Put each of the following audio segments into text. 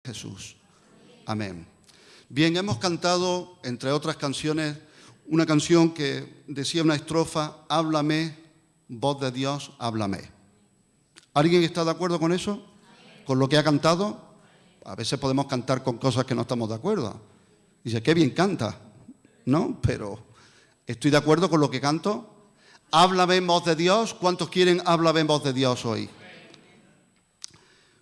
Jesús. Amén. Bien, hemos cantado, entre otras canciones, una canción que decía una estrofa: háblame, voz de Dios, háblame. ¿Alguien está de acuerdo con eso? ¿Con lo que ha cantado? A veces podemos cantar con cosas que no estamos de acuerdo. Dice, qué bien canta, ¿no? Pero estoy de acuerdo con lo que canto. Háblame, voz de Dios. ¿Cuántos quieren háblame, voz de Dios hoy?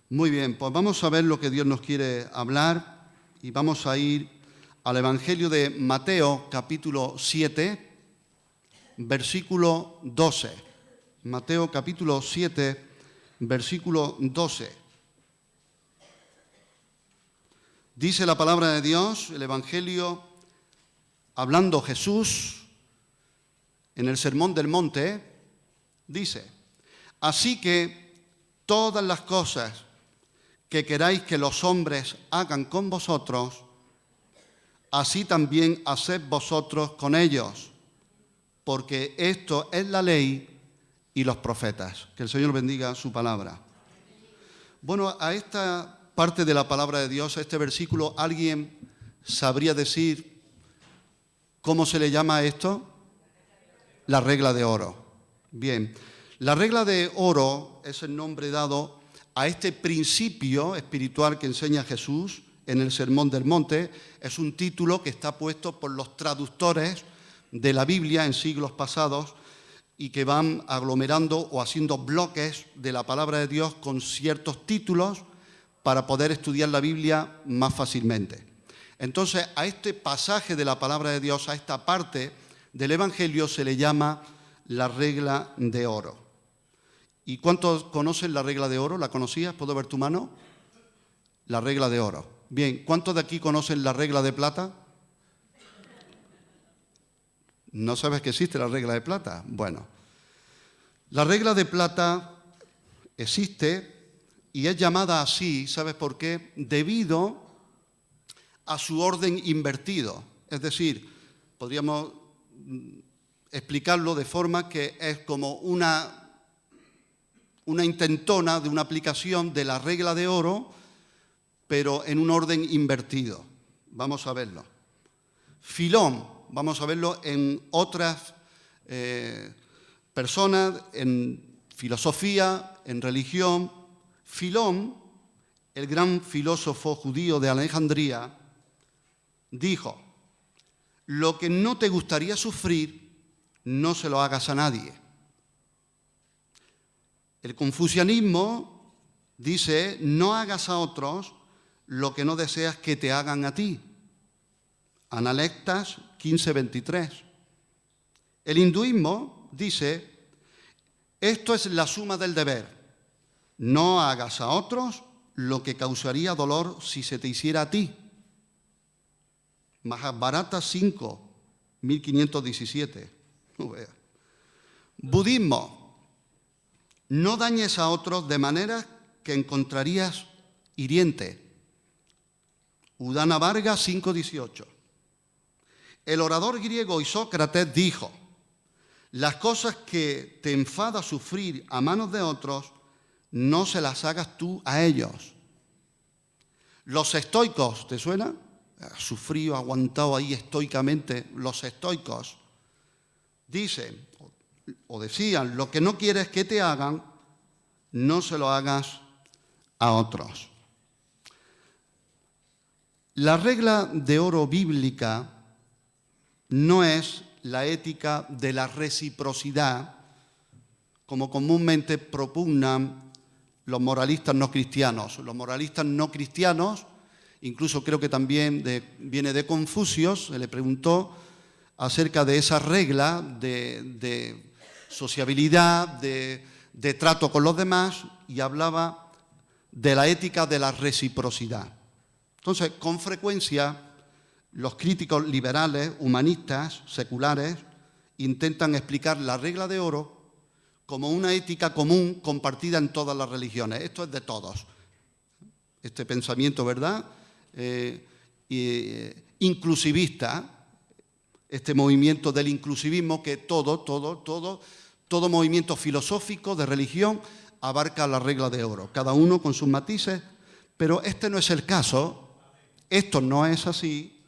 Muy bien, pues vamos a ver lo que Dios nos quiere hablar y vamos a ir al Evangelio de Mateo, capítulo 7, versículo 12. Mateo, capítulo 7, versículo 12. Dice la palabra de Dios, el Evangelio, hablando Jesús en el Sermón del Monte, dice: así que todas las cosas que queráis que los hombres hagan con vosotros, así también haced vosotros con ellos, porque esto es la ley y los profetas. Que el Señor bendiga su palabra. Bueno, a esta parte de la palabra de Dios, a este versículo, ¿alguien sabría decir cómo se le llama a esto? La regla de oro. Bien, la regla de oro es el nombre dado a este principio espiritual que enseña Jesús en el Sermón del Monte. Es un título que está puesto por los traductores de la Biblia en siglos pasados y que van aglomerando o haciendo bloques de la palabra de Dios con ciertos títulos para poder estudiar la Biblia más fácilmente. Entonces, a este pasaje de la palabra de Dios, a esta parte del Evangelio, se le llama la regla de oro. ¿Y cuántos conocen la regla de oro? ¿La conocías? ¿Puedo ver tu mano? La regla de oro. Bien, ¿cuántos de aquí conocen la regla de plata? ¿No sabes que existe la regla de plata? Bueno, la regla de plata existe y es llamada así, ¿sabes por qué? Debido a su orden invertido. Es decir, podríamos explicarlo de forma que es como una intentona de una aplicación de la regla de oro, pero en un orden invertido. Vamos a verlo. Filón, vamos a verlo en otras personas, en filosofía, en religión. Filón, el gran filósofo judío de Alejandría, dijo: lo que no te gustaría sufrir, no se lo hagas a nadie. El confucianismo dice: no hagas a otros lo que no deseas que te hagan a ti. Analectas 15:23. El hinduismo dice: esto es la suma del deber. No hagas a otros lo que causaría dolor si se te hiciera a ti. Mahabharata 5, 1517. No veas. Budismo: no dañes a otros de manera que encontrarías hiriente. Udana Vargas 5:18. El orador griego Isócrates dijo: las cosas que te enfada sufrir a manos de otros, no se las hagas tú a ellos. Los estoicos, ¿te suena? Sufrido, aguantado ahí estoicamente. Los estoicos dicen o decían: lo que no quieres que te hagan, no se lo hagas a otros. La regla de oro bíblica no es la ética de la reciprocidad, como comúnmente propugnan los moralistas no cristianos. Los moralistas no cristianos, incluso creo que también viene de Confucio, se le preguntó acerca de esa regla de sociabilidad, de trato con los demás, y hablaba de la ética de la reciprocidad. Entonces, con frecuencia, los críticos liberales, humanistas, seculares, intentan explicar la regla de oro como una ética común compartida en todas las religiones. Esto es de todos. Este pensamiento, ¿verdad? Inclusivista, este movimiento del inclusivismo que todo movimiento filosófico de religión abarca la regla de oro, cada uno con sus matices, Pero este no es el caso, esto no es así,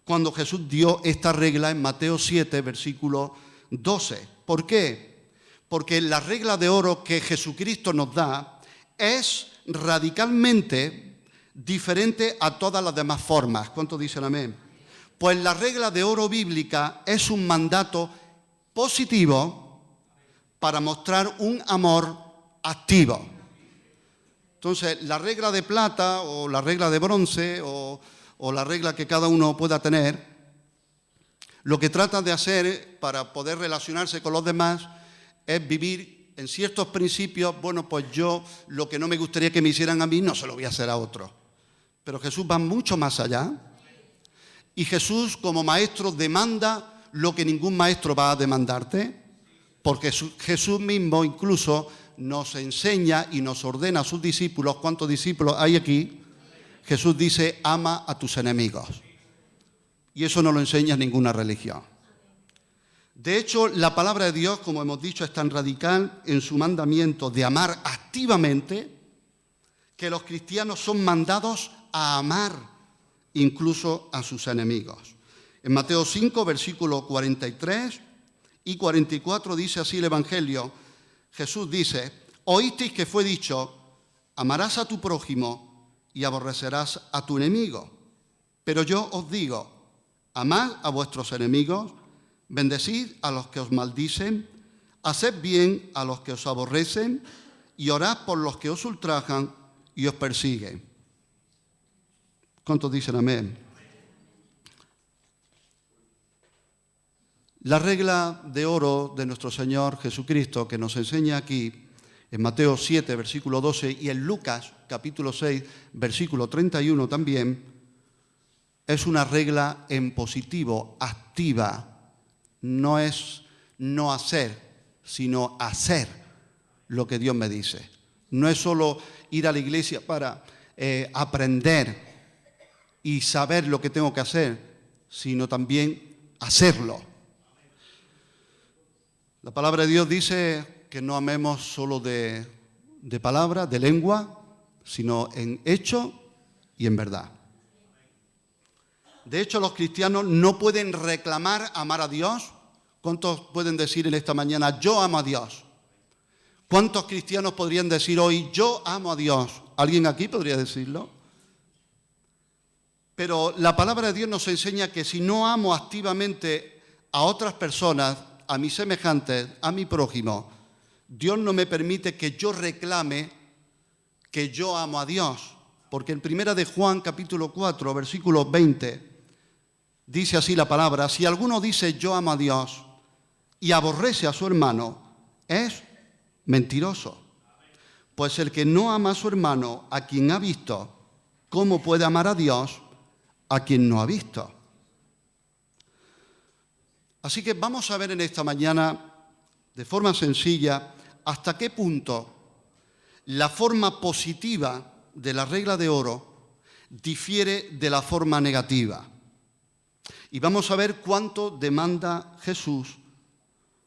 cuando Jesús dio esta regla en Mateo 7, versículo 12. ¿Por qué? Porque la regla de oro que Jesucristo nos da es radicalmente diferente a todas las demás formas. ¿Cuántos dicen amén? Pues la regla de oro bíblica es un mandato positivo para mostrar un amor activo. Entonces, la regla de plata o la regla de bronce o la regla que cada uno pueda tener, lo que trata de hacer para poder relacionarse con los demás es vivir en ciertos principios. Bueno, pues yo lo que no me gustaría que me hicieran a mí no se lo voy a hacer a otro. Pero Jesús va mucho más allá. Y Jesús, como maestro, demanda lo que ningún maestro va a demandarte, porque Jesús mismo incluso nos enseña y nos ordena a sus discípulos. ¿Cuántos discípulos hay aquí? Jesús dice, ama a tus enemigos. Y eso no lo enseña ninguna religión. De hecho, la palabra de Dios, como hemos dicho, es tan radical en su mandamiento de amar activamente que los cristianos son mandados a amar incluso a sus enemigos. En Mateo 5, versículos 43 y 44 dice así el Evangelio. Jesús dice, oísteis que fue dicho, amarás a tu prójimo y aborrecerás a tu enemigo. Pero yo os digo, amad a vuestros enemigos, bendecid a los que os maldicen, haced bien a los que os aborrecen y orad por los que os ultrajan y os persiguen. ¿Cuántos dicen amén? La regla de oro de nuestro Señor Jesucristo que nos enseña aquí en Mateo 7, versículo 12 y en Lucas, capítulo 6, versículo 31 también, es una regla en positivo, activa. No es no hacer, sino hacer lo que Dios me dice. No es solo ir a la iglesia para aprender y saber lo que tengo que hacer, sino también hacerlo. La palabra de Dios dice que no amemos solo de palabra, de lengua, sino en hecho y en verdad. De hecho, los cristianos no pueden reclamar amar a Dios. ¿Cuántos pueden decir en esta mañana, yo amo a Dios? ¿Cuántos cristianos podrían decir hoy, yo amo a Dios? ¿Alguien aquí podría decirlo? Pero la palabra de Dios nos enseña que si no amo activamente a otras personas, a mis semejantes, a mi prójimo, Dios no me permite que yo reclame que yo amo a Dios. Porque en 1 de Juan, capítulo 4, versículo 20, dice así la palabra, si alguno dice yo amo a Dios y aborrece a su hermano, es mentiroso. Pues el que no ama a su hermano, a quien ha visto, ¿cómo puede amar a Dios a quien no ha visto? Así que vamos a ver en esta mañana, de forma sencilla, hasta qué punto la forma positiva de la regla de oro difiere de la forma negativa. Y vamos a ver cuánto demanda Jesús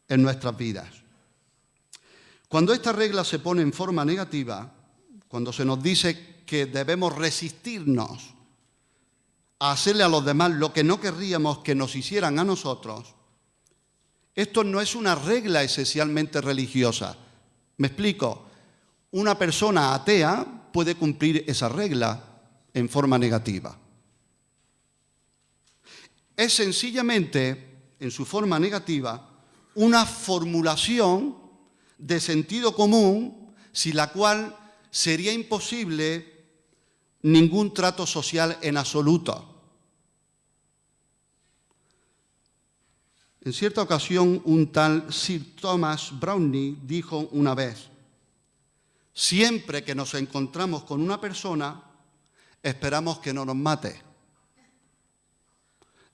en nuestras vidas. Cuando esta regla se pone en forma negativa, cuando se nos dice que debemos resistirnos a hacerle a los demás lo que no querríamos que nos hicieran a nosotros, esto no es una regla esencialmente religiosa. Me explico. Una persona atea puede cumplir esa regla en forma negativa. Es sencillamente, en su forma negativa, una formulación de sentido común sin la cual sería imposible ningún trato social en absoluto. En cierta ocasión, un tal Sir Thomas Browne dijo una vez, siempre que nos encontramos con una persona, esperamos que no nos mate.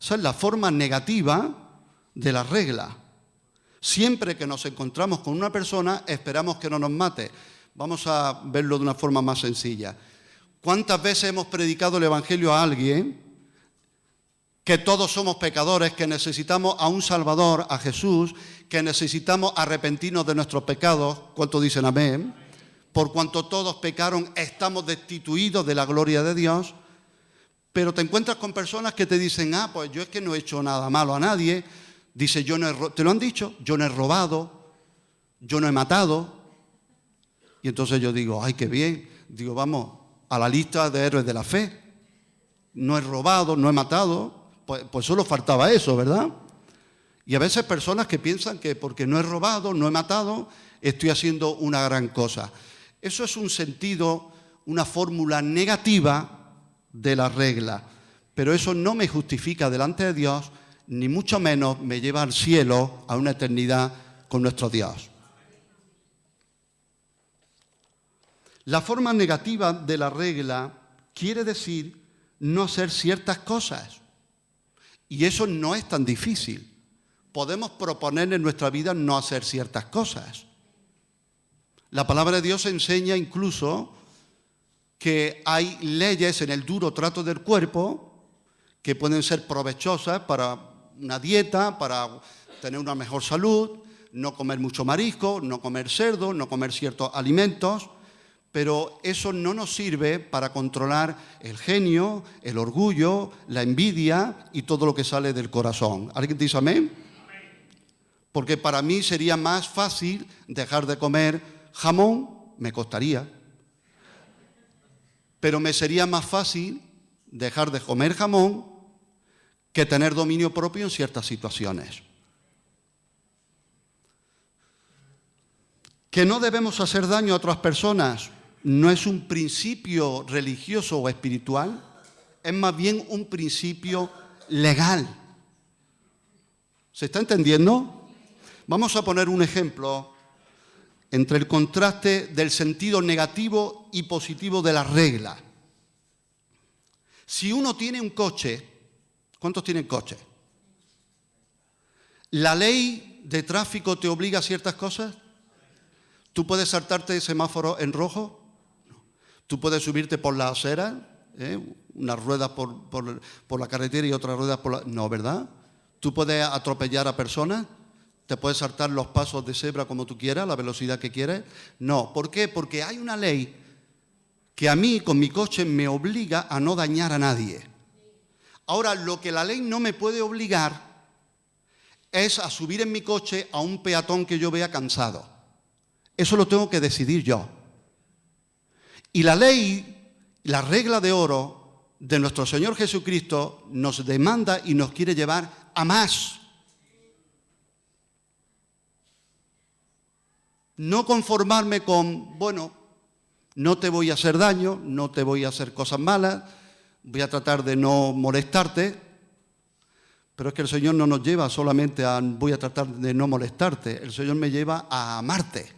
Esa es la forma negativa de la regla. Siempre que nos encontramos con una persona, esperamos que no nos mate. Vamos a verlo de una forma más sencilla. ¿Cuántas veces hemos predicado el Evangelio a alguien que todos somos pecadores, que necesitamos a un Salvador, a Jesús, que necesitamos arrepentirnos de nuestros pecados? ¿Cuántos dicen amén? por cuanto todos pecaron, estamos destituidos de la gloria de Dios. Pero te encuentras con personas que te dicen, pues yo es que no he hecho nada malo a nadie. Dice, ¿te lo han dicho? Yo no he robado, yo no he matado. Y entonces yo digo, ¡ay, qué bien! Digo, vamos a la lista de héroes de la fe. No he robado, no he matado. Pues solo faltaba eso, ¿verdad? Y a veces personas que piensan que porque no he robado, no he matado, estoy haciendo una gran cosa. Eso es un sentido, una fórmula negativa de la regla. Pero eso no me justifica delante de Dios, ni mucho menos me lleva al cielo, a una eternidad con nuestro Dios. La forma negativa de la regla quiere decir no hacer ciertas cosas. Y eso no es tan difícil. Podemos proponer en nuestra vida no hacer ciertas cosas. La palabra de Dios enseña incluso que hay leyes en el duro trato del cuerpo que pueden ser provechosas para una dieta, para tener una mejor salud, no comer mucho marisco, no comer cerdo, no comer ciertos alimentos, pero eso no nos sirve para controlar el genio, el orgullo, la envidia y todo lo que sale del corazón. ¿Alguien dice amén? Porque para mí sería más fácil dejar de comer jamón, me costaría, pero me sería más fácil dejar de comer jamón que tener dominio propio en ciertas situaciones. Que no debemos hacer daño a otras personas no es un principio religioso o espiritual, es más bien un principio legal. ¿Se está entendiendo? Vamos a poner un ejemplo entre el contraste del sentido negativo y positivo de la regla. Si uno tiene un coche, ¿cuántos tienen coche? ¿La ley de tráfico te obliga a ciertas cosas? ¿Tú puedes saltarte el semáforo en rojo? No. ¿Tú puedes subirte por la acera? Unas ruedas por la carretera y otras ruedas por la... No, ¿verdad? ¿Tú puedes atropellar a personas? ¿Te puedes saltar los pasos de cebra como tú quieras, la velocidad que quieres? No. ¿Por qué? Porque hay una ley que a mí, con mi coche, me obliga a no dañar a nadie. Ahora, lo que la ley no me puede obligar es a subir en mi coche a un peatón que yo vea cansado. Eso lo tengo que decidir yo. Y la ley, la regla de oro de nuestro Señor Jesucristo nos demanda y nos quiere llevar a más. No conformarme con, bueno, no te voy a hacer daño, no te voy a hacer cosas malas, voy a tratar de no molestarte, pero es que el Señor no nos lleva solamente a voy a tratar de no molestarte, el Señor me lleva a amarte.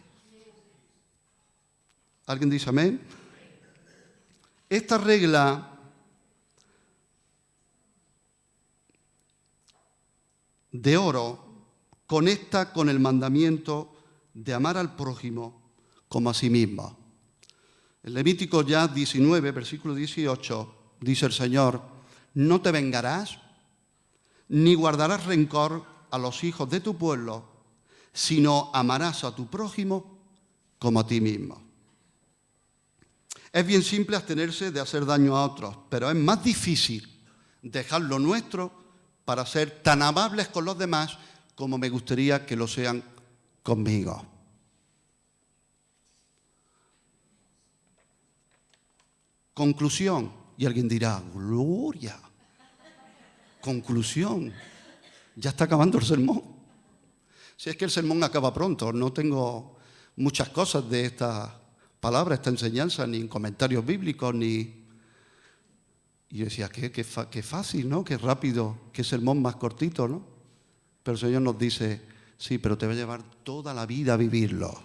¿Alguien dice amén? Esta regla de oro conecta con el mandamiento de amar al prójimo como a sí mismo. En Levítico ya 19, versículo 18, dice el Señor, no te vengarás ni guardarás rencor a los hijos de tu pueblo, sino amarás a tu prójimo como a ti mismo. Es bien simple abstenerse de hacer daño a otros, pero es más difícil dejar lo nuestro para ser tan amables con los demás como me gustaría que lo sean conmigo. Conclusión. Y alguien dirá, gloria. Conclusión. Ya está acabando el sermón. Si es que el sermón acaba pronto, no tengo muchas cosas de esta palabra, esta enseñanza, ni en comentarios bíblicos, ni... Y yo decía, qué fácil, ¿no? Qué rápido, qué sermón más cortito, ¿no? Pero el Señor nos dice, sí, pero te va a llevar toda la vida a vivirlo.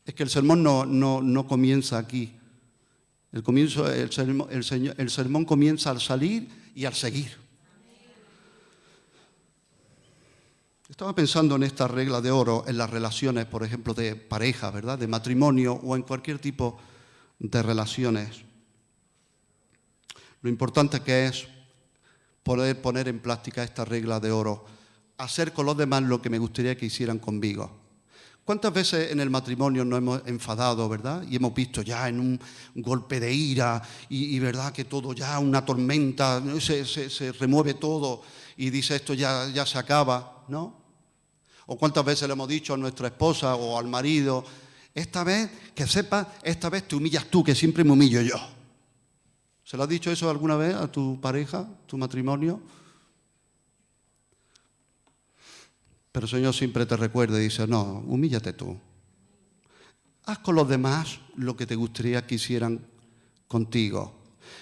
Es que el sermón no comienza aquí. El sermón comienza al salir y al seguir. Estaba pensando en esta regla de oro en las relaciones, por ejemplo, de pareja, ¿verdad? De matrimonio o en cualquier tipo de relaciones. Lo importante que es poder poner en práctica esta regla de oro. Hacer con los demás lo que me gustaría que hicieran conmigo. ¿Cuántas veces en el matrimonio nos hemos enfadado, verdad? Y hemos visto ya en un golpe de ira y verdad que todo ya, una tormenta, se remueve todo y dice esto ya se acaba, ¿no? O cuántas veces le hemos dicho a nuestra esposa o al marido, esta vez, que sepas, esta vez te humillas tú, que siempre me humillo yo. ¿Se lo has dicho eso alguna vez a tu pareja, tu matrimonio? Pero el Señor siempre te recuerda y dice, no, humíllate tú. Haz con los demás lo que te gustaría que hicieran contigo.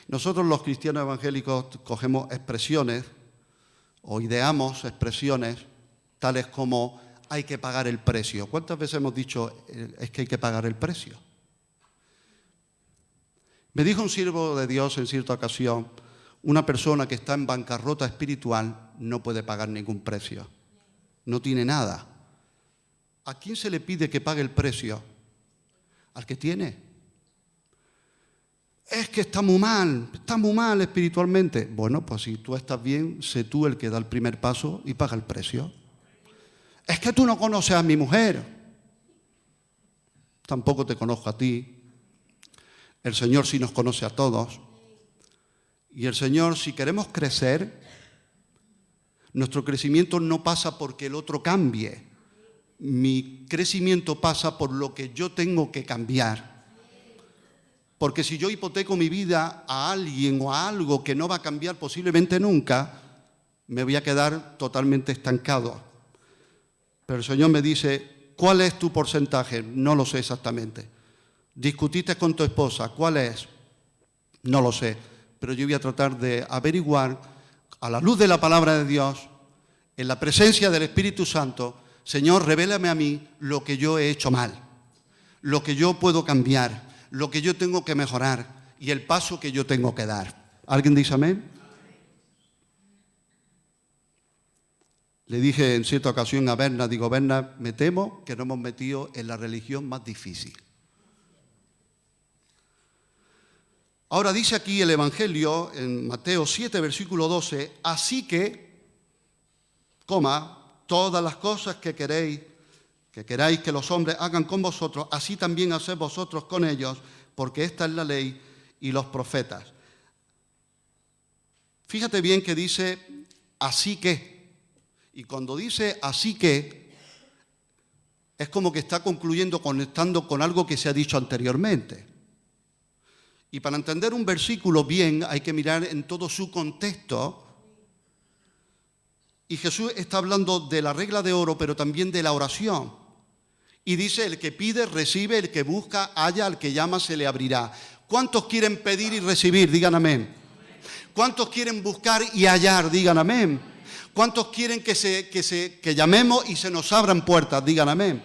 Nosotros los cristianos evangélicos cogemos expresiones o ideamos expresiones tales como hay que pagar el precio. ¿Cuántas veces hemos dicho es que hay que pagar el precio? Me dijo un siervo de Dios en cierta ocasión, una persona que está en bancarrota espiritual no puede pagar ningún precio. No tiene nada. ¿A quién se le pide que pague el precio? Al que tiene. Es que está muy mal espiritualmente. Bueno, pues si tú estás bien, sé tú el que da el primer paso y paga el precio. Es que tú no conoces a mi mujer. Tampoco te conozco a ti. El Señor sí nos conoce a todos. Y el Señor, si queremos crecer, nuestro crecimiento no pasa porque el otro cambie. Mi crecimiento pasa por lo que yo tengo que cambiar. Porque si yo hipoteco mi vida a alguien o a algo que no va a cambiar posiblemente nunca, me voy a quedar totalmente estancado. Pero el Señor me dice, ¿cuál es tu porcentaje? No lo sé exactamente. ¿Discutiste con tu esposa? ¿Cuál es? No lo sé. Pero yo voy a tratar de averiguar a la luz de la palabra de Dios, en la presencia del Espíritu Santo, Señor, revélame a mí lo que yo he hecho mal, lo que yo puedo cambiar, lo que yo tengo que mejorar y el paso que yo tengo que dar. ¿Alguien dice amén? Le dije en cierta ocasión a Berna, digo, Berna, me temo que nos hemos metido en la religión más difícil. Ahora dice aquí el Evangelio, en Mateo 7, versículo 12, así que, todas las cosas que queráis que los hombres hagan con vosotros, así también haced vosotros con ellos, porque esta es la ley y los profetas. Fíjate bien que dice, así que. Y cuando dice así que, es como que está concluyendo, conectando con algo que se ha dicho anteriormente. Y para entender un versículo bien hay que mirar en todo su contexto. Y Jesús está hablando de la regla de oro, pero también de la oración. Y dice, el que pide, recibe, el que busca, halla, al que llama, se le abrirá. ¿Cuántos quieren pedir y recibir? Digan amén. ¿Cuántos quieren buscar y hallar? Digan amén. ¿Cuántos quieren que llamemos y se nos abran puertas? Digan amén.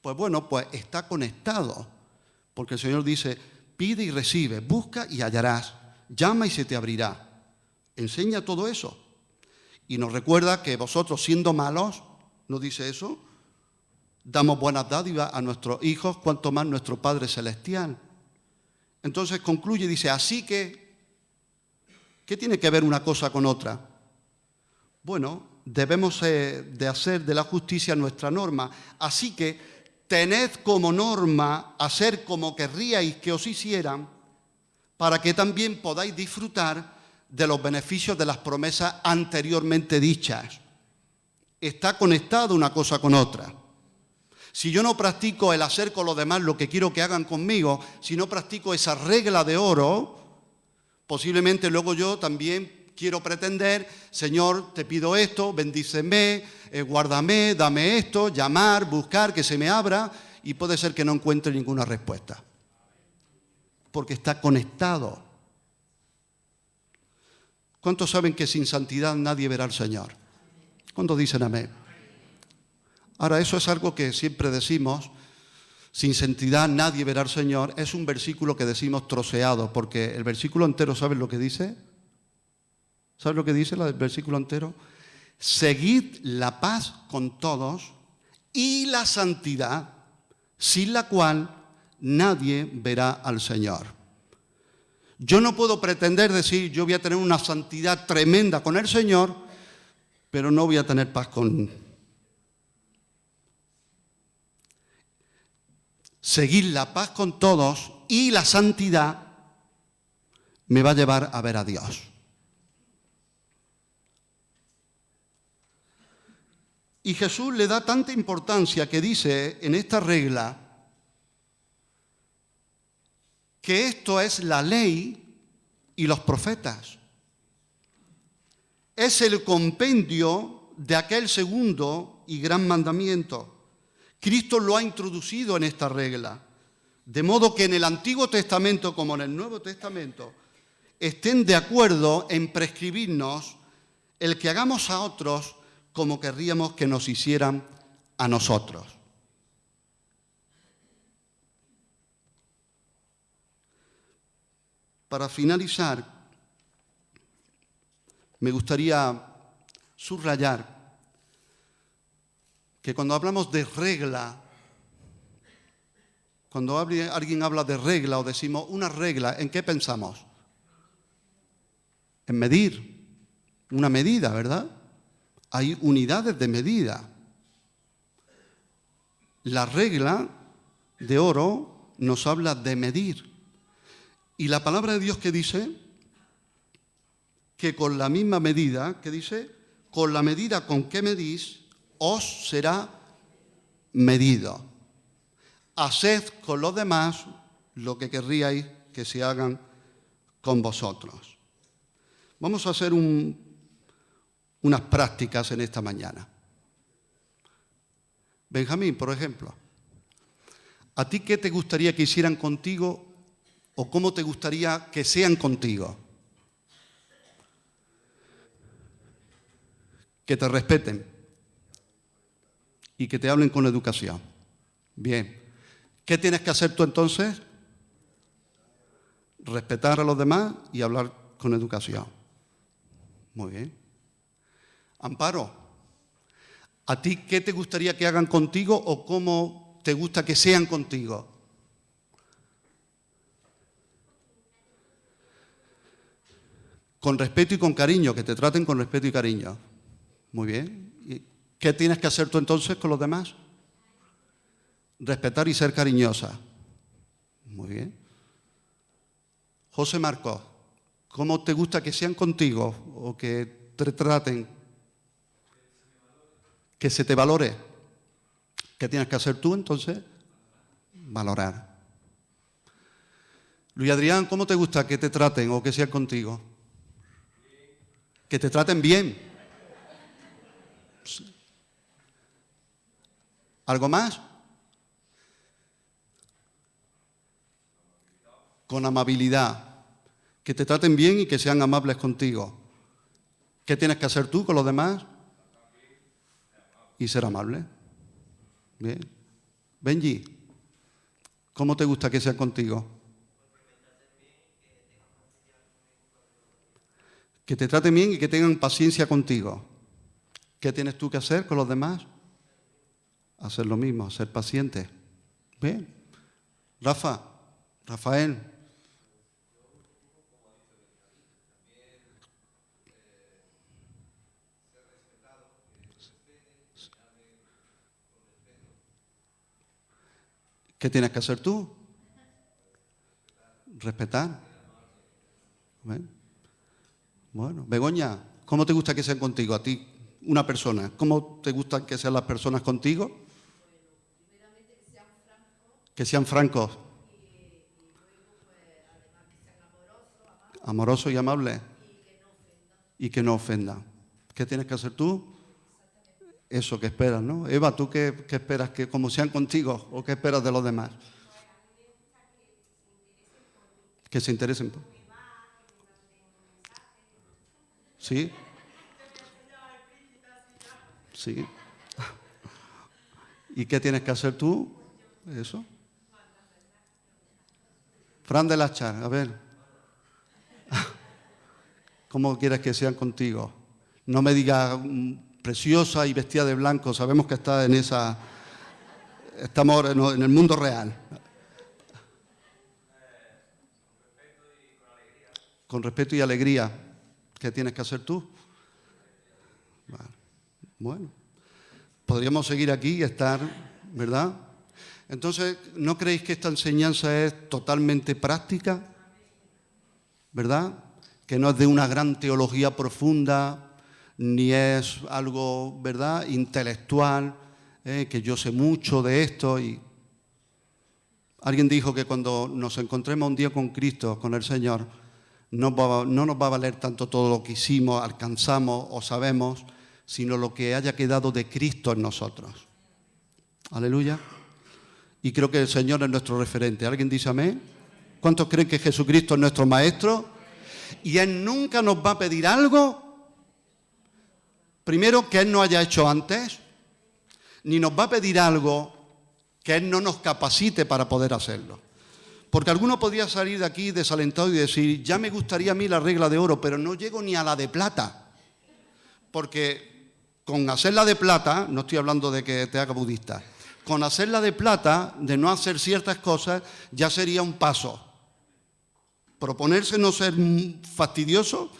Pues bueno, pues está conectado. Porque el Señor dice, pide y recibe, busca y hallarás, llama y se te abrirá. Enseña todo eso. Y nos recuerda que vosotros siendo malos, ¿no dice eso? Damos buenas dádivas a nuestros hijos, cuanto más nuestro Padre Celestial. Entonces concluye y dice, así que, ¿qué tiene que ver una cosa con otra? Bueno, debemos de hacer de la justicia nuestra norma. Así que tened como norma hacer como querríais que os hicieran, para que también podáis disfrutar de los beneficios de las promesas anteriormente dichas. Está conectado una cosa con otra. Si yo no practico el hacer con los demás lo que quiero que hagan conmigo, si no practico esa regla de oro, posiblemente luego yo también quiero pretender, Señor, te pido esto, bendíceme, guárdame, dame esto, llamar, buscar, que se me abra, y puede ser que no encuentre ninguna respuesta. Porque está conectado. ¿Cuántos saben que sin santidad nadie verá al Señor? ¿Cuántos dicen amén? Ahora, eso es algo que siempre decimos, sin santidad nadie verá al Señor. Es un versículo que decimos troceado, porque el versículo entero, ¿sabes lo que dice? ¿Sabes lo que dice el versículo entero? Seguid la paz con todos y la santidad, sin la cual nadie verá al Señor. Yo no puedo pretender decir, yo voy a tener una santidad tremenda con el Señor, pero no voy a tener paz con seguir la paz con todos y la santidad me va a llevar a ver a Dios. Y Jesús le da tanta importancia que dice en esta regla que esto es la ley y los profetas. Es el compendio de aquel segundo y gran mandamiento. Cristo lo ha introducido en esta regla, de modo que en el Antiguo Testamento como en el Nuevo Testamento estén de acuerdo en prescribirnos el que hagamos a otros como querríamos que nos hicieran a nosotros. Para finalizar, me gustaría subrayar que cuando hablamos de regla, cuando alguien habla de regla o decimos una regla, ¿en qué pensamos? En medir, una medida, ¿verdad? Hay unidades de medida. La regla de oro nos habla de medir. Y la palabra de Dios que dice que con la misma medida, que dice, con la medida con que medís, os será medido. Haced con los demás lo que querríais que se hagan con vosotros. Vamos a hacer unas prácticas en esta mañana. Benjamín, por ejemplo, ¿a ti qué te gustaría que hicieran contigo o cómo te gustaría que sean contigo? Que te respeten y que te hablen con educación. Bien. ¿Qué tienes que hacer tú entonces? Respetar a los demás y hablar con educación. Muy bien. Amparo, ¿a ti qué te gustaría que hagan contigo o cómo te gusta que sean contigo? Con respeto y con cariño, que te traten con respeto y cariño. Muy bien. ¿Y qué tienes que hacer tú entonces con los demás? Respetar y ser cariñosa. Muy bien. José Marcos, ¿cómo te gusta que sean contigo o que te traten? Que se te valore. ¿Qué tienes que hacer tú entonces? Valorar. Luis Adrián, ¿cómo te gusta que te traten o que sean contigo? Que te traten bien. ¿Algo más? Con amabilidad. Que te traten bien y que sean amables contigo. ¿Qué tienes que hacer tú con los demás? Y ser amable. Bien. Benji, ¿cómo te gusta que sean contigo? Que te traten bien y que tengan paciencia contigo. ¿Qué tienes tú que hacer con los demás? Hacer lo mismo, ser paciente. Bien. Rafael. ¿Qué tienes que hacer tú? Respetar. ¿Ven? Bueno, Begoña, ¿cómo te gusta que sean contigo? A ti, una persona. ¿Cómo te gustan que sean las personas contigo? Bueno, primeramente que sean francos. Que sean francos. Y luego, pues, además que sean amorosos, Amorosos y amables. y que no ofendan. Y que no ofendan. ¿Qué tienes que hacer tú? Eso que esperas, ¿no? Eva, ¿tú qué esperas que como sean contigo o qué esperas de los demás? Que se interesen. ¿Sí? Sí. ¿Y qué tienes que hacer tú? Eso. Fran de las Char, a ver. ¿Cómo quieres que sean contigo? No me digas preciosa y vestida de blanco. Sabemos que está en esa... Estamos en el mundo real. Con respeto y alegría. ¿Qué tienes que hacer tú? Bueno, podríamos seguir aquí y estar, ¿verdad? Entonces, ¿no creéis que esta enseñanza es totalmente práctica? ¿Verdad? Que no es de una gran teología profunda, ni es algo, ¿verdad?, intelectual, que yo sé mucho de esto. Y alguien dijo que cuando nos encontremos un día con Cristo, con el Señor, no nos va a valer tanto todo lo que hicimos, alcanzamos o sabemos, sino lo que haya quedado de Cristo en nosotros. Aleluya. Y creo que el Señor es nuestro referente. ¿Alguien dice amén? ¿Cuántos creen que Jesucristo es nuestro Maestro? Y Él nunca nos va a pedir algo, primero, que Él no haya hecho antes, ni nos va a pedir algo que Él no nos capacite para poder hacerlo. Porque alguno podría salir de aquí desalentado y decir, ya me gustaría a mí la regla de oro, pero no llego ni a la de plata. Porque con hacerla de plata, no estoy hablando de que te haga budista, con hacerla de plata, de no hacer ciertas cosas, ya sería un paso. Proponerse no ser fastidioso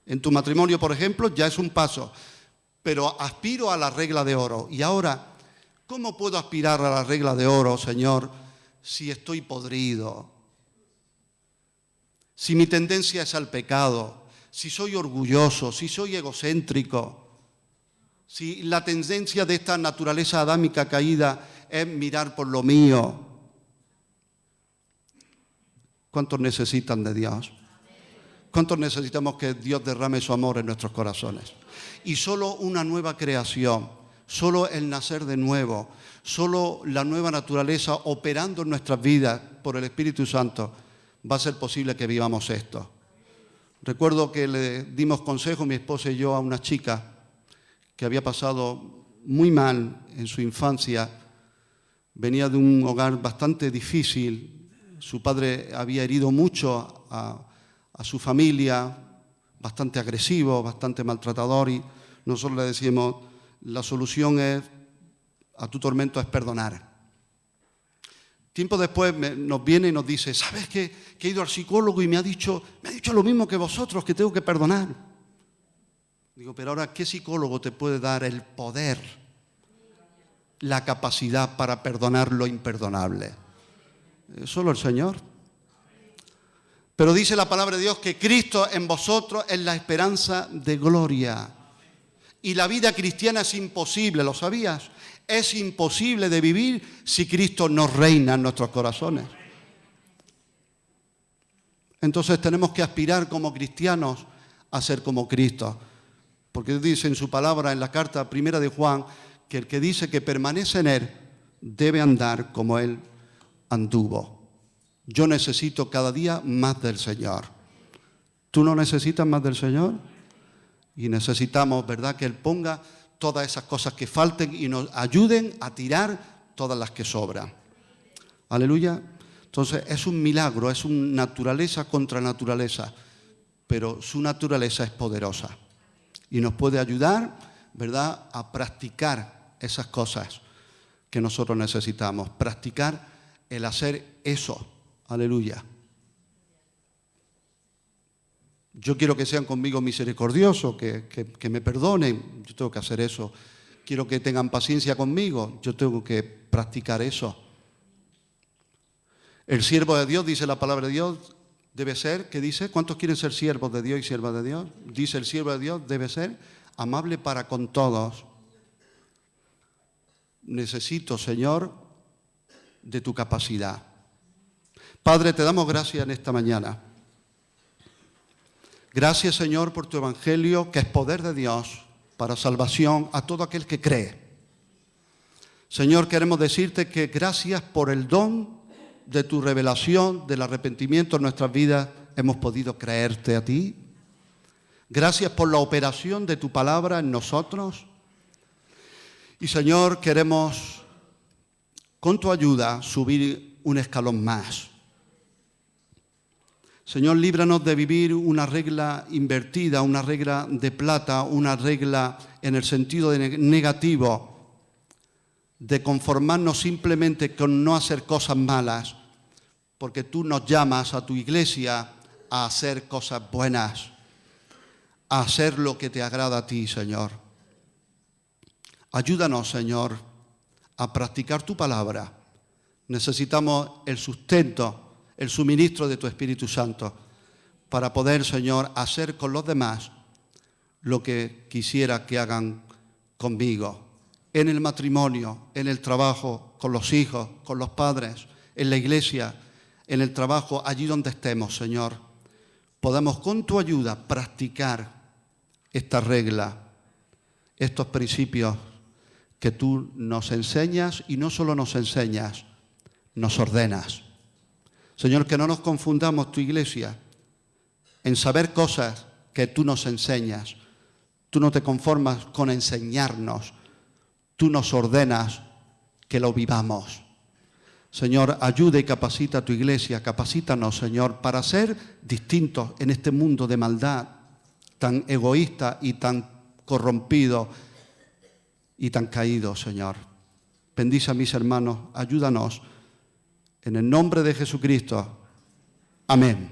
en tu matrimonio, por ejemplo, ya es un paso. Pero aspiro a la regla de oro. Y ahora, ¿cómo puedo aspirar a la regla de oro, Señor, si estoy podrido? Si mi tendencia es al pecado, si soy orgulloso, si soy egocéntrico, si la tendencia de esta naturaleza adámica caída es mirar por lo mío. ¿Cuántos necesitan de Dios? ¿Cuántos necesitamos que Dios derrame su amor en nuestros corazones? Y solo una nueva creación, solo el nacer de nuevo, solo la nueva naturaleza operando en nuestras vidas por el Espíritu Santo va a ser posible que vivamos esto. Recuerdo que le dimos consejo, mi esposa y yo, a una chica que había pasado muy mal en su infancia. Venía de un hogar bastante difícil. Su padre había herido mucho a su familia, bastante agresivo, bastante maltratador, y nosotros le decíamos, la solución a tu tormento es perdonar. Tiempo después nos viene y nos dice, ¿sabes qué? Que he ido al psicólogo y me ha dicho lo mismo que vosotros, que tengo que perdonar. Digo, pero ahora, ¿qué psicólogo te puede dar el poder, la capacidad para perdonar lo imperdonable? Solo el Señor. Pero dice la palabra de Dios que Cristo en vosotros es la esperanza de gloria. Y la vida cristiana es imposible, ¿lo sabías? Es imposible de vivir si Cristo no reina en nuestros corazones. Entonces tenemos que aspirar como cristianos a ser como Cristo. Porque dice en su palabra, en la carta primera de Juan, que el que dice que permanece en Él debe andar como Él anduvo. Yo necesito cada día más del Señor. ¿Tú no necesitas más del Señor? Y necesitamos, ¿verdad?, que Él ponga todas esas cosas que falten y nos ayuden a tirar todas las que sobran. Aleluya. Entonces es un milagro, es una naturaleza contra naturaleza, pero su naturaleza es poderosa y nos puede ayudar, ¿verdad?, a practicar esas cosas que nosotros necesitamos, practicar el hacer eso. Aleluya. Yo quiero que sean conmigo misericordiosos, que me perdonen. Yo tengo que hacer eso. Quiero que tengan paciencia conmigo. Yo tengo que practicar eso. El siervo de Dios, dice la palabra de Dios, debe ser, ¿qué dice? ¿Cuántos quieren ser siervos de Dios y siervas de Dios? Dice el siervo de Dios, debe ser amable para con todos. Necesito, Señor, de tu capacidad. Padre, te damos gracias en esta mañana. Gracias, Señor, por tu evangelio, que es poder de Dios para salvación a todo aquel que cree. Señor, queremos decirte que gracias por el don de tu revelación, del arrepentimiento en nuestras vidas, hemos podido creerte a ti. Gracias por la operación de tu palabra en nosotros. Y, Señor, queremos, con tu ayuda, subir un escalón más. Señor, líbranos de vivir una regla invertida, una regla de plata, una regla en el sentido negativo, de conformarnos simplemente con no hacer cosas malas, porque tú nos llamas a tu iglesia a hacer cosas buenas, a hacer lo que te agrada a ti, Señor. Ayúdanos, Señor, a practicar tu palabra Necesitamos el sustento, el suministro de tu Espíritu Santo para poder, Señor, hacer con los demás lo que quisiera que hagan conmigo. En el matrimonio, en el trabajo, con los hijos, con los padres, en la iglesia, en el trabajo, allí donde estemos, Señor, podamos con tu ayuda practicar esta regla, estos principios que tú nos enseñas y no solo nos enseñas, nos ordenas. Señor, que no nos confundamos tu iglesia en saber cosas que tú nos enseñas. Tú no te conformas con enseñarnos, tú nos ordenas que lo vivamos. Señor, ayuda y capacita a tu iglesia, capacítanos, Señor, para ser distintos en este mundo de maldad, tan egoísta y tan corrompido y tan caído, Señor. Bendice a mis hermanos, ayúdanos. En el nombre de Jesucristo. Amén.